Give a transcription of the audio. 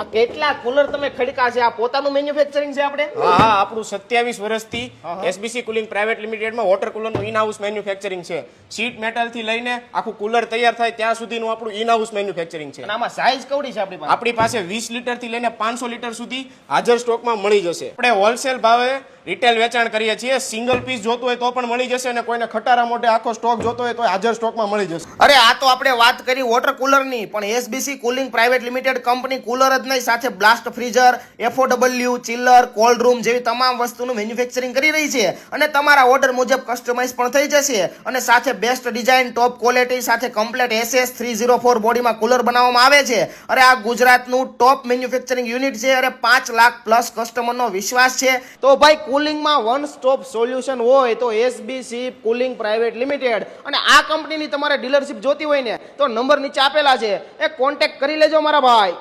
આ કેટલા કુલર તમે ખડકા છે? આ પોતાનું મેન્યુફેક્ચરિંગ છે આપણે? હા હા, આપણું 27 વર્ષથી એસબીસી કુલિંગ પ્રાઇવેટ લિમિટેડમાં વોટર કુલરનું ઇન હાઉસ મેન્યુફેક્ચરિંગ છે. શીટ મેટલથી લઈને આખું કુલર તૈયાર થાય ત્યાં સુધીનું આપણું ઇન હાઉસ મેન્યુફેક્ચરિંગ છે. અને આમાં સાઈઝ કવડી છે આપણી પાસે? આપણી પાસે 20 લીટરથી લઈને 500 લીટર સુધી હાજર સ્ટોકમાં મળી જશે. આપણે હોલસેલ ભાવે રિટેલ વેચાણ કરીએ છીએ. સિંગલ પીસ જોતું હોય તો પણ મળી જશે અને કોઈને ખટારા મોઢે આખો સ્ટોક જોતો હોય તો હાજર સ્ટોકમાં મળી જશે. અરે આ તો આપણે વાત કરી વોટર કુલરની, પણ SBC cooling private limited company cooler જ નહીં, સાથે બ્લાસ્ટ ફ્રીઝર, એફઓડબલ્યુ, ચિલ્લર, કોલ્ડ રૂમ જેવી તમામ વસ્તુનું મેન્યુફેક્ચરિંગ કરી રહી છે. અને તમારા ઓર્ડર મુજબ કસ્ટમાઇઝ પણ થઈ જશે. અને સાથે બેસ્ટ ડિઝાઇન, ટોપ ક્વોલિટી સાથે કમ્પ્લીટ SS 304 બોડીમાં કુલર બનાવવામાં આવે છે. અરે આ ગુજરાતનું ટોપ મેન્યુફેક્ચરિંગ યુનિટ છે. અરે 5 લાખ પ્લસ કસ્ટમરનો વિશ્વાસ છે. તો ભાઈ કુલિંગમાં વન સ્ટોપ સોલ્યુશન હોય તો એસબીસી કુલિંગ પ્રાઇવેટ લિમિટેડ. અને આ કંપનીની તમારે ડીલરશિપ જોતી હોય ને તો નંબર નીચે આપેલા છે, એ કોન્ટેક્ટ કરી લેજો મારા ભાઈ.